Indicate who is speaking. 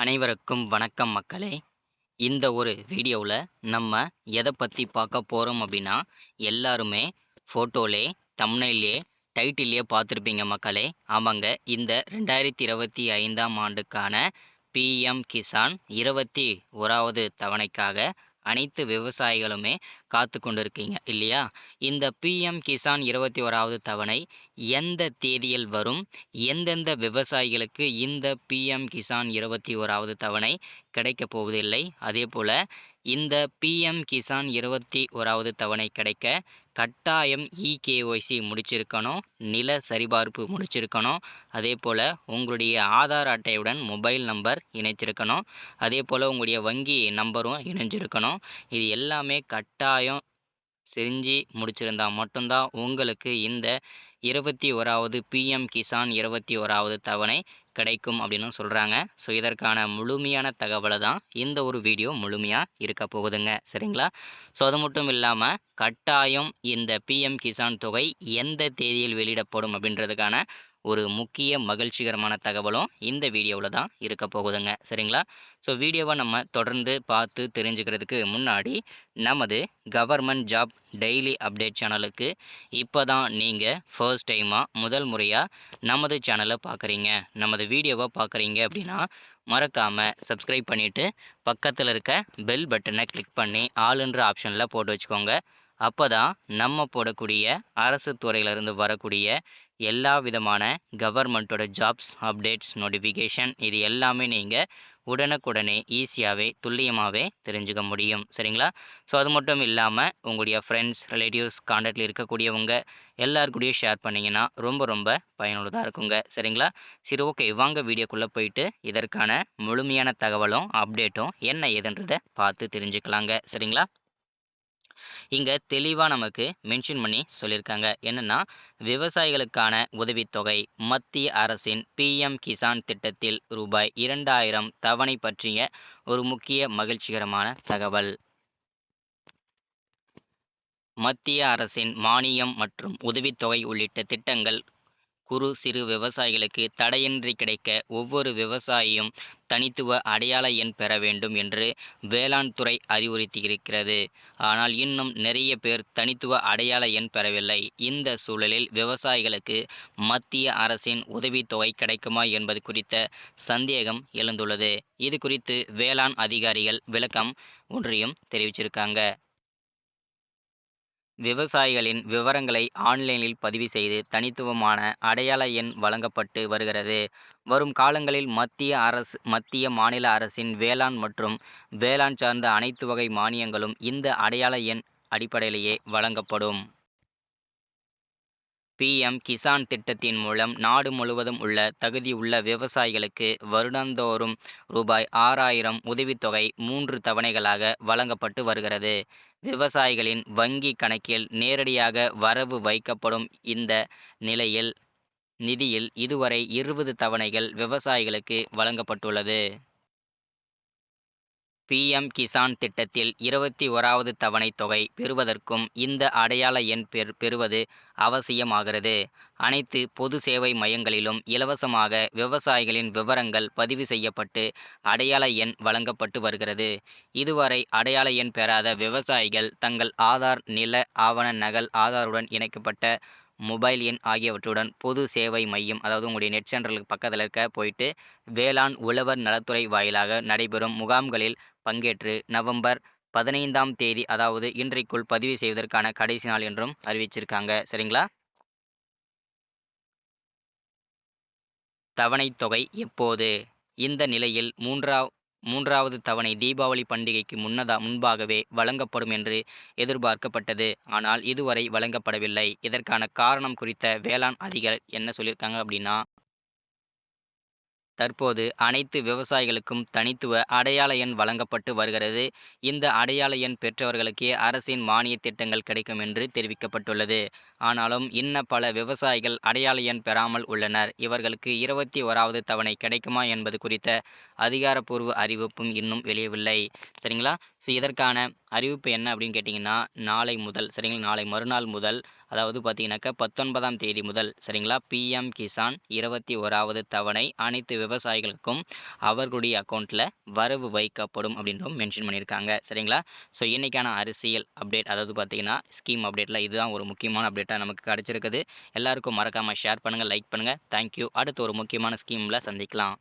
Speaker 1: அனைவருக்கும் வணக்கம் மக்களே. இந்த ஒரு வீடியோவில் நம்ம எதை பற்றி பார்க்க போகிறோம் அப்படின்னா, எல்லாருமே ஃபோட்டோலே தம்ப்நெயில்லே டைட்டில்லையே பார்த்துருப்பீங்க மக்களே. ஆமாங்க, இந்த 2025ஆம் ஆண்டுக்கான பிஎம் கிசான் 21வது தவணைக்காக அனைத்து விவசாயிகளுமே காத்து கொண்டிருக்கீங்க இல்லையா? இந்த பிஎம் கிசான் 21வது தவணை எந்த தேதியில் வரும், எந்தெந்த விவசாயிகளுக்கு இந்த பிஎம் கிசான் 21வது தவணை கிடைக்கப் போவதில்லை, அதே போல் இந்த பிஎம் கிசான் 21வது தவணை கிடைக்க கட்டாயம் இகேஒய்சி முடிச்சிருக்கணும், நில சரிபார்ப்பு முடிச்சிருக்கணும், அதே போல் உங்களுடைய ஆதார் அட்டையுடன் மொபைல் நம்பர் இணைச்சிருக்கணும், அதே போல் உங்களுடைய வங்கி நம்பரும் இணைஞ்சிருக்கணும். இது எல்லாமே கட்டாயம் செஞ்சு முடிச்சிருந்தா மட்டும்தான் உங்களுக்கு இந்த 21வது பிஎம் கிசான் 21வது தவணை கிடைக்கும் அப்படின்னு சொல்கிறாங்க. ஸோ இதற்கான முழுமையான தகவலை தான் இந்த ஒரு வீடியோ முழுமையாக இருக்க போகுதுங்க, சரிங்களா? ஸோ அது மட்டும் இல்லாமல் கட்டாயம் இந்த பிஎம் கிசான் தொகை எந்த தேதியில் வெளியிடப்படும் அப்படின்றதுக்கான ஒரு முக்கிய மகிழ்ச்சிகரமான தகவலும் இந்த வீடியோவில் தான் இருக்க போகுதுங்க, சரிங்களா? ஸோ வீடியோவை நம்ம தொடர்ந்து பார்த்து தெரிஞ்சுக்கிறதுக்கு முன்னாடி நமது கவர்மெண்ட் ஜாப் டெய்லி அப்டேட் சேனலுக்கு இப்போ தான் நீங்கள் ஃபர்ஸ்ட் டைமாக முதல் முறையாக நமது சேனலை பார்க்குறீங்க, நமது வீடியோவை பார்க்குறீங்க அப்படின்னா மறக்காமல் சப்ஸ்கிரைப் பண்ணிவிட்டு பக்கத்தில் இருக்க பெல் பட்டனை கிளிக் பண்ணி ஆளுன்ற ஆப்ஷனில் போட்டு வச்சுக்கோங்க. அப்போ தான் நம்ம போடக்கூடிய அரசு துறையிலிருந்து வரக்கூடிய எல்லா விதமான கவர்மெண்ட்டோட ஜாப்ஸ் அப்டேட்ஸ் நோட்டிஃபிகேஷன் இது எல்லாமே நீங்கள் உடனுக்குடனே ஈஸியாகவே துல்லியமாகவே தெரிஞ்சுக்க முடியும், சரிங்களா? ஸோ அது மட்டும் இல்லாமல் உங்களுடைய ஃப்ரெண்ட்ஸ் ரிலேட்டிவ்ஸ் காண்டாக்டில் இருக்கக்கூடியவங்க எல்லாருக்கூடயும் ஷேர் பண்ணிங்கன்னா ரொம்ப ரொம்ப பயனுள்ளதாக இருக்குங்க, சரிங்களா? சரி, ஓகே, வாங்க வீடியோக்குள்ளே போயிட்டு இதற்கான முழுமையான தகவலும் அப்டேட்டும் என்ன ஏதுன்றதை பார்த்து தெரிஞ்சுக்கலாங்க, சரிங்களா? இங்கே தெளிவாக நமக்கு மென்ஷன் பண்ணி சொல்லியிருக்காங்க. என்னென்னா, விவசாயிகளுக்கான உதவித்தொகை மத்திய அரசின் பிஎம் கிசான் திட்டத்தில் ரூபாய் 2000 தவணை பற்றிய ஒரு முக்கிய மகிழ்ச்சிகரமான தகவல். மத்திய அரசின் மானியம் மற்றும் உதவித்தொகை உள்ளிட்ட திட்டங்கள் குறு சிறு விவசாயிகளுக்கு தடையின்றி கிடைக்க ஒவ்வொரு விவசாயியும் தனித்துவ அடையாள எண் பெற வேண்டும் என்று வேளாண் துறை அறிவுறுத்தியிருக்கிறது. ஆனால் இன்னும் நிறைய பேர் தனித்துவ அடையாள எண் பெறவில்லை. இந்த சூழலில் விவசாயிகளுக்கு மத்திய அரசின் உதவித்தொகை கிடைக்குமா என்பது குறித்த சந்தேகம் எழுந்துள்ளது. இது குறித்து வேளாண் அதிகாரிகள் விளக்கம் ஒன்றையும் தெரிவிச்சிருக்காங்க. விவசாயிகளின் விவரங்களை ஆன்லைனில் பதிவு செய்து தனித்துவமான அடையாள எண் வழங்கப்பட்டு வருகிறது. வரும் காலங்களில் மத்திய மாநில அரசின் வேளாண் மற்றும் வேளாண் சார்ந்த அனைத்து வகை மானியங்களும் இந்த அடையாள எண் அடிப்படையிலேயே வழங்கப்படும். பிஎம் கிசான் திட்டத்தின் மூலம் நாடு முழுவதும் உள்ள தகுதியுள்ள விவசாயிகளுக்கு வருடந்தோறும் ரூபாய் 6000 உதவித்தொகை 3 தவணைகளாக வழங்கப்பட்டு வருகிறது. விவசாயிகளின் வங்கி கணக்கில் நேரடியாக வரவு வைக்கப்படும் இந்த நிதியில் இதுவரை 20 தவணைகள் விவசாயிகளுக்கு வழங்கப்பட்டுள்ளது. பிஎம் கிசான் திட்டத்தில் 21வது தவணை தொகை பெறுவதற்கும் இந்த அடையாள எண் பெறுவது அவசியமாகிறது. அனைத்து பொது சேவை மையங்களிலும் இலவசமாக விவசாயிகளின் விவரங்கள் பதிவு செய்யப்பட்டு அடையாள எண் வழங்கப்பட்டு வருகிறது. இதுவரை அடையாள எண் பெறாத விவசாயிகள் தங்கள் ஆதார், நில ஆவண நகல், ஆதாருடன் இணைக்கப்பட்ட மொபைல் எண் ஆகியவற்றுடன் பொது சேவை மையம், அதாவது உங்களுடைய நெட் சென்டருக்கு பக்கத்தில் இருக்க போயிட்டு வேளாண் உழவர் நலத்துறை வாயிலாக நடைபெறும் முகாம்களில் பங்கேற்று நவம்பர் 15ஆம் தேதி, அதாவது இன்றைக்குள் பதிவு செய்வதற்கான கடைசி நாள் என்றும் அறிவிச்சிருக்காங்க, சரிங்களா? தவணை தொகை எப்போது? இந்த நிலையில் மூன்றாவது தவணை தீபாவளி பண்டிகைக்கு முன்பாகவே வழங்கப்படும் என்று எதிர்பார்க்கப்பட்டது. ஆனால் இதுவரை வழங்கப்படவில்லை. இதற்கான காரணம் குறித்த வேளாண் அதிகாரிகள் என்ன சொல்லியிருக்காங்க அப்படின்னா, தற்போது அனைத்து விவசாயிகளுக்கும் தனித்துவ அடையாள எண் வழங்கப்பட்டு வருகிறது. இந்த அடையாள எண் பெற்றவர்களுக்கே அரசின் மானிய திட்டங்கள் கிடைக்கும் என்று தெரிவிக்கப்பட்டுள்ளது. ஆனாலும் இன்னும் பல விவசாயிகள் அடையாள எண் பெறாமல் உள்ளனர். இவர்களுக்கு 21வது தவணை கிடைக்குமா என்பது குறித்த அதிகாரப்பூர்வ அறிவிப்பும் இன்னும் வெளியவில்லை, சரிங்களா? ஸோ இதற்கான அறிவிப்பு என்ன அப்படின்னு கேட்டிங்கன்னா, நாளை முதல், சரிங்களா, நாளை மறுநாள் முதல், அதாவது பார்த்தீங்கன்னாக்கா 19ஆம் தேதி முதல் சரிங்களா, பிஎம் கிசான் 21வது தவணை அனைத்து விவசாயிகளுக்கும் அவர்களுடைய அக்கௌண்ட்டில் வரவு வைக்கப்படும் அப்படின்றும் மென்ஷன் பண்ணியிருக்காங்க சரிங்களா. ஸோ இன்றைக்கான அரசியல் அப்டேட், அதாவது பார்த்தீங்கன்னா ஸ்கீம் அப்டேட்டில் இதுதான் ஒரு முக்கியமான அப்டேட்டாக நமக்கு கிடச்சிருக்குது. எல்லாருக்கும் மறக்காமல் ஷேர் பண்ணுங்கள், லைக் பண்ணுங்கள். தேங்க்யூ. அடுத்து ஒரு முக்கியமான ஸ்கீமில் சந்திக்கலாம்.